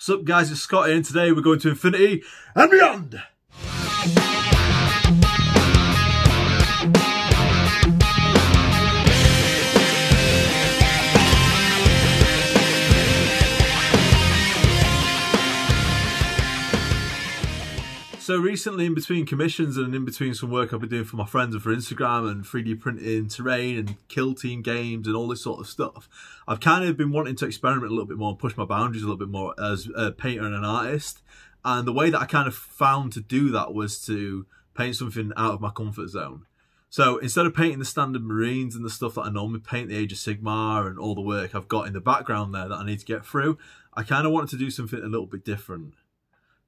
What's up guys, it's Scott here and today we're going to infinity and beyond! So recently, in between commissions and in between some work I've been doing for my friends and for Instagram and 3D printing terrain and kill team games and all this sort of stuff, I've kind of been wanting to experiment a little bit more and push my boundaries a little bit more as a painter and an artist. And the way that I kind of found to do that was to paint something out of my comfort zone. So instead of painting the standard Marines and the stuff that I normally paint, the Age of Sigmar and all the work I've got in the background there that I need to get through, I kind of wanted to do something a little bit different.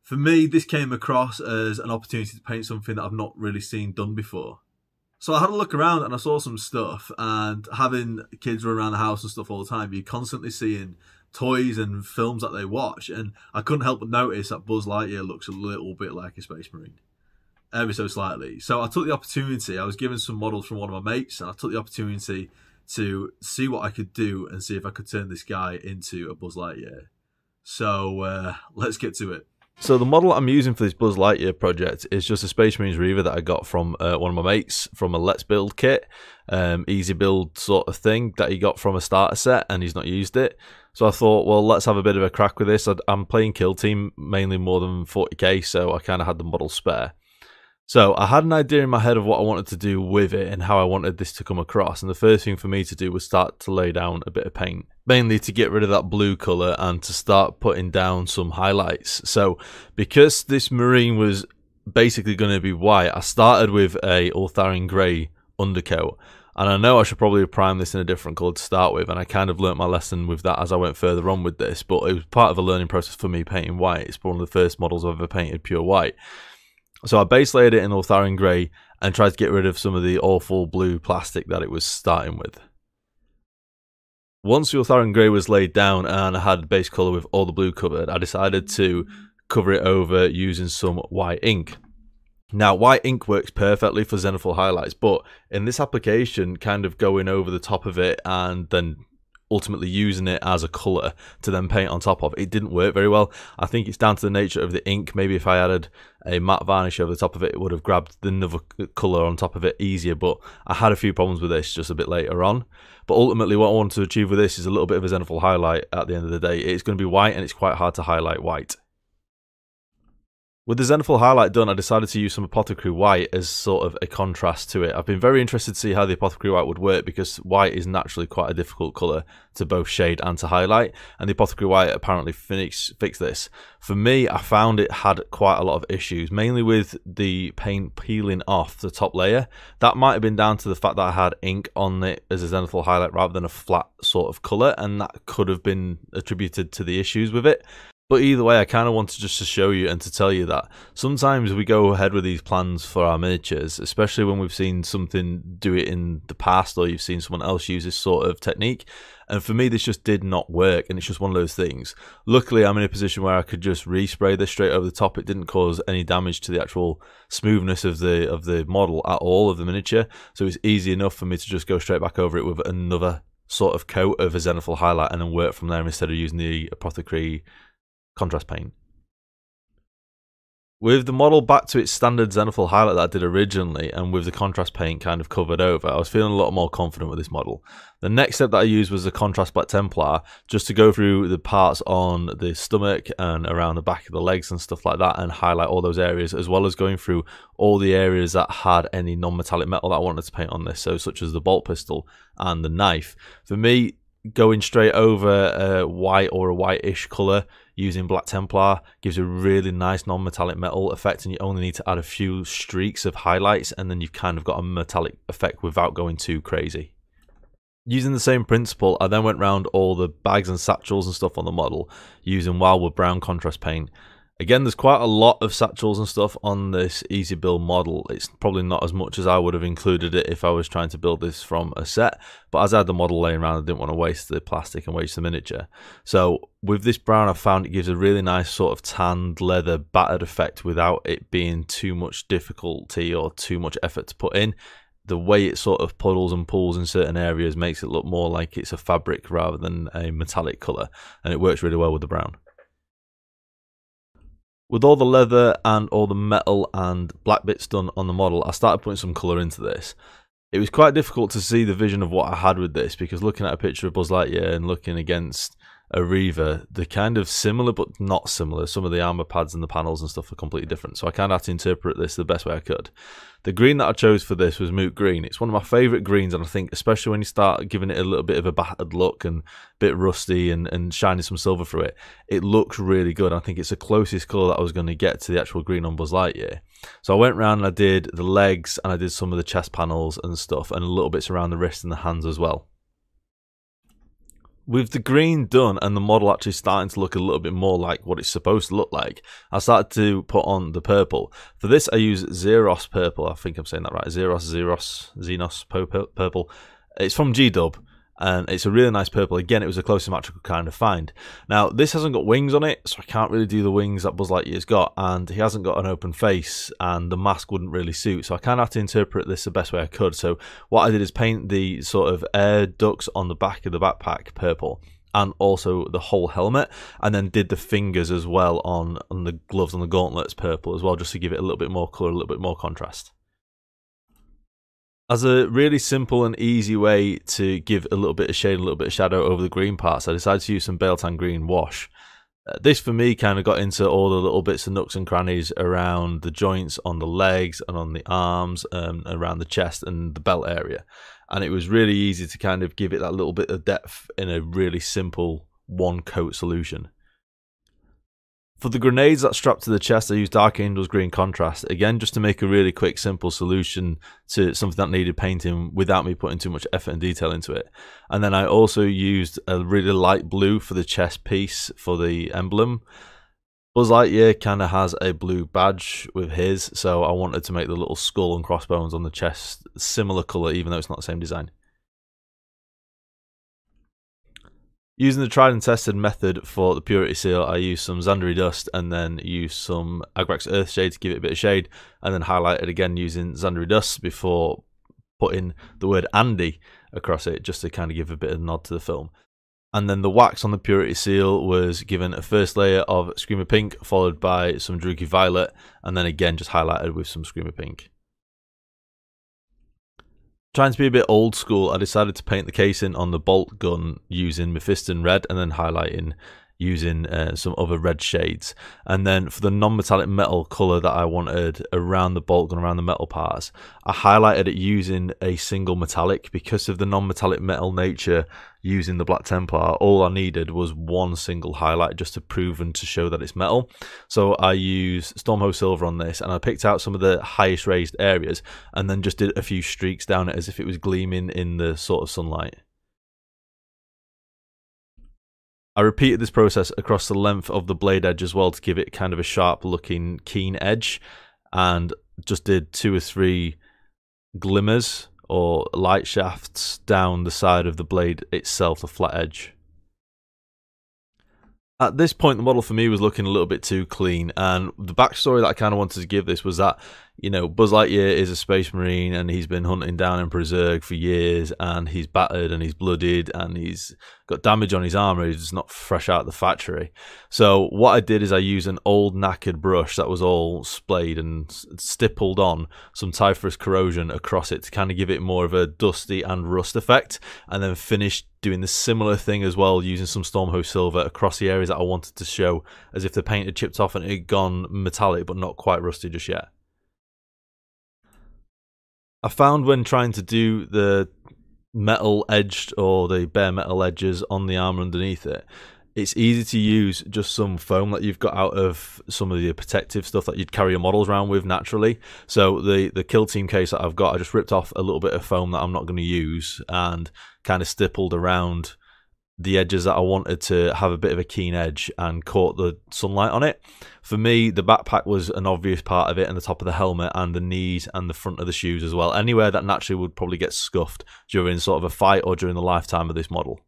For me, this came across as an opportunity to paint something that I've not really seen done before. So I had a look around and I saw some stuff, and having kids run around the house and stuff all the time, you're constantly seeing toys and films that they watch, and I couldn't help but notice that Buzz Lightyear looks a little bit like a Space Marine. Ever so slightly. So I took the opportunity, I was given some models from one of my mates, and I took the opportunity to see what I could do and see if I could turn this guy into a Buzz Lightyear. So let's get to it. So the model I'm using for this Buzz Lightyear project is just a Space Marines Reaver that I got from one of my mates from a Let's Build kit, easy build sort of thing that he got from a starter set, and he's not used it. So I thought, well, let's have a bit of a crack with this. I'm playing kill team mainly more than 40k, so I kind of had the model spare. So I had an idea in my head of what I wanted to do with it and how I wanted this to come across. And the first thing for me to do was start to lay down a bit of paint, mainly to get rid of that blue colour and to start putting down some highlights. So because this Marine was basically going to be white, I started with a Ulthuan Grey undercoat. And I know I should probably have primed this in a different colour to start with, and I kind of learnt my lesson with that as I went further on with this, but it was part of a learning process for me painting white. It's one of the first models I've ever painted pure white. So I base layered it in Ulthuan Grey and tried to get rid of some of the awful blue plastic that it was starting with. Once the Ulthuan Grey was laid down and I had the base colour with all the blue covered, I decided to cover it over using some white ink. Now, white ink works perfectly for zenithal highlights, but in this application, kind of going over the top of it and then ultimately using it as a colour to then paint on top of, it didn't work very well. I think it's down to the nature of the ink. Maybe if I added a matte varnish over the top of it, it would have grabbed the another colour on top of it easier, but I had a few problems with this just a bit later on. But ultimately what I want to achieve with this is a little bit of a zenithal highlight at the end of the day. It's going to be white, and it's quite hard to highlight white. With the zenithal highlight done, I decided to use some Apothecary White as sort of a contrast to it. I've been very interested to see how the Apothecary White would work, because white is naturally quite a difficult colour to both shade and to highlight, and the Apothecary White apparently fixed this. For me, I found it had quite a lot of issues, mainly with the paint peeling off the top layer. That might have been down to the fact that I had ink on it as a zenithal highlight rather than a flat sort of colour, and that could have been attributed to the issues with it. But either way, I kind of wanted just to show you and to tell you that sometimes we go ahead with these plans for our miniatures, especially when we've seen something do it in the past or you've seen someone else use this sort of technique. And for me, this just did not work, and it's just one of those things. Luckily, I'm in a position where I could just respray this straight over the top. It didn't cause any damage to the actual smoothness of the model at all, of the miniature. So it's easy enough for me to just go straight back over it with another sort of coat of a zenithal highlight and then work from there instead of using the Apothecary contrast paint. With the model back to its standard zenithal highlight that I did originally, and with the contrast paint kind of covered over, I was feeling a lot more confident with this model. The next step that I used was the contrast black Templar, just to go through the parts on the stomach and around the back of the legs and stuff like that, and highlight all those areas, as well as going through all the areas that had any non-metallic metal that I wanted to paint on this, so such as the bolt pistol and the knife. For me, going straight over a white or a whitish colour using black Templar gives a really nice non-metallic metal effect, and you only need to add a few streaks of highlights and then you've kind of got a metallic effect without going too crazy. Using the same principle, I then went around all the bags and satchels and stuff on the model using Wyldwood brown contrast paint. Again, there's quite a lot of satchels and stuff on this easy build model. It's probably not as much as I would have included it if I was trying to build this from a set, but as I had the model laying around, I didn't want to waste the plastic and waste the miniature. So with this brown, I found it gives a really nice sort of tanned leather battered effect without it being too much difficulty or too much effort to put in. The way it sort of puddles and pulls in certain areas makes it look more like it's a fabric rather than a metallic colour, and it works really well with the brown. With all the leather and all the metal and black bits done on the model, I started putting some colour into this. It was quite difficult to see the vision of what I had with this, because looking at a picture of Buzz Lightyear and looking against a Reaver, they're kind of similar but not similar. Some of the armor pads and the panels and stuff are completely different, so I kind of had to interpret this the best way I could. The green that I chose for this was Moot Green. It's one of my favourite greens, and I think especially when you start giving it a little bit of a battered look and a bit rusty and shining some silver through it, it looks really good. I think it's the closest colour that I was going to get to the actual green on Buzz Lightyear. So I went around and I did the legs and I did some of the chest panels and stuff, and a little bits around the wrist and the hands as well. With the green done and the model actually starting to look a little bit more like what it's supposed to look like, I started to put on the purple. For this I use Xereus Purple, I think I'm saying that right, Xenos Purple. It's from G-Dub, and it's a really nice purple. Again, it was the closest match I could kind of find. Now, this hasn't got wings on it, so I can't really do the wings that Buzz Lightyear's got, and he hasn't got an open face, and the mask wouldn't really suit, so I kind of had to interpret this the best way I could. So what I did is paint the sort of air ducts on the back of the backpack purple, and also the whole helmet, and then did the fingers as well on the gloves and the gauntlets purple as well, just to give it a little bit more colour, a little bit more contrast. As a really simple and easy way to give a little bit of shade, a little bit of shadow over the green parts, I decided to use some Baletan Green wash. This for me kind of got into all the little bits and nooks and crannies around the joints on the legs and on the arms, around the chest and the belt area. And it was really easy to kind of give it that little bit of depth in a really simple one coat solution. For the grenades that strapped to the chest, I used Dark Angel's Green Contrast, again just to make a really quick, simple solution to something that needed painting without me putting too much effort and detail into it. And then I also used a really light blue for the chest piece for the emblem. Buzz Lightyear kind of has a blue badge with his, so I wanted to make the little skull and crossbones on the chest similar colour, even though it's not the same design. Using the tried and tested method for the purity seal, I used some Xandri Dust and then used some Agrax Earthshade to give it a bit of shade, and then highlighted again using Xandri Dust before putting the word Andy across it, just to kind of give a bit of nod to the film. And then the wax on the purity seal was given a first layer of Screamer Pink, followed by some Druchii Violet, and then again just highlighted with some Screamer Pink. Trying to be a bit old school, I decided to paint the casing on the bolt gun using Mephiston Red and then highlighting using some other red shades. And then for the non-metallic metal colour that I wanted around the bolt gun, around the metal parts, I highlighted it using a single metallic. Because of the non-metallic metal nature using the Black Templar, all I needed was one single highlight just to prove and to show that it's metal. So I used Stormhost Silver on this, and I picked out some of the highest raised areas and then just did a few streaks down it as if it was gleaming in the sort of sunlight. I repeated this process across the length of the blade edge as well to give it kind of a sharp looking keen edge, and just did 2 or 3 glimmers or light shafts down the side of the blade itself, the flat edge. At this point the model for me was looking a little bit too clean, and the backstory that I kind of wanted to give this was that, you know, Buzz Lightyear is a space marine and he's been hunting down Emperor Zurg for years, and he's battered and he's bloodied and he's got damage on his armor. He's just not fresh out of the factory. So what I did is I used an old knackered brush that was all splayed and stippled on some Typhus corrosion across it to kind of give it more of a dusty and rust effect, and then finished doing the similar thing as well using some Stormhost Silver across the areas that I wanted to show as if the paint had chipped off and it had gone metallic but not quite rusty just yet. I found when trying to do the metal edged or the bare metal edges on the armor underneath it, it's easy to use just some foam that you've got out of some of the protective stuff that you'd carry your models around with naturally. So the Kill Team case that I've got, I just ripped off a little bit of foam that I'm not going to use and kind of stippled around the edges that I wanted to have a bit of a keen edge and caught the sunlight on it. For me, the backpack was an obvious part of it, and the top of the helmet and the knees and the front of the shoes as well. Anywhere that naturally would probably get scuffed during sort of a fight or during the lifetime of this model.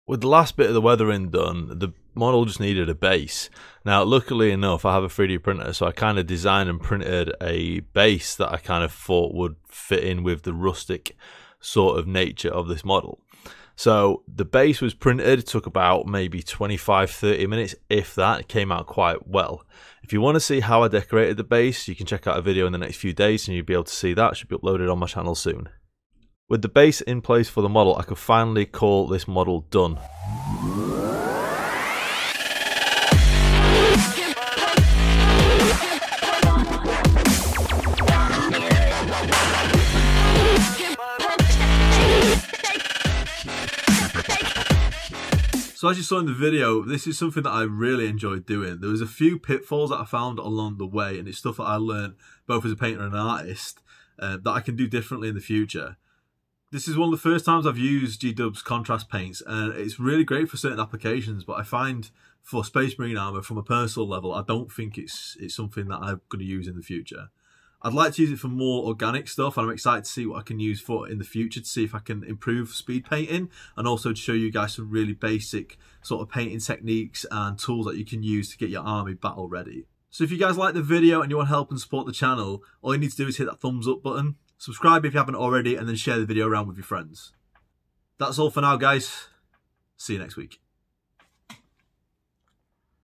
With the last bit of the weathering done, the model just needed a base. Now, luckily enough, I have a 3D printer, so I kind of designed and printed a base that I kind of thought would fit in with the rustic sort of nature of this model. So the base was printed, it took about maybe 25-30 minutes, if that. It came out quite well. If you want to see how I decorated the base, you can check out a video in the next few days and you'll be able to see that. It should be uploaded on my channel soon. With the base in place for the model, I could finally call this model done. So as you saw in the video, this is something that I really enjoyed doing. There was a few pitfalls that I found along the way, and it's stuff that I learned both as a painter and an artist that I can do differently in the future. This is one of the first times I've used G-Dub's contrast paints, and it's really great for certain applications, but I find for Space Marine armor, from a personal level, I don't think it's something that I'm going to use in the future. I'd like to use it for more organic stuff, and I'm excited to see what I can use for in the future to see if I can improve speed painting, and also to show you guys some really basic sort of painting techniques and tools that you can use to get your army battle ready. So if you guys like the video and you want to help and support the channel, all you need to do is hit that thumbs up button, subscribe if you haven't already, and then share the video around with your friends. That's all for now, guys. See you next week.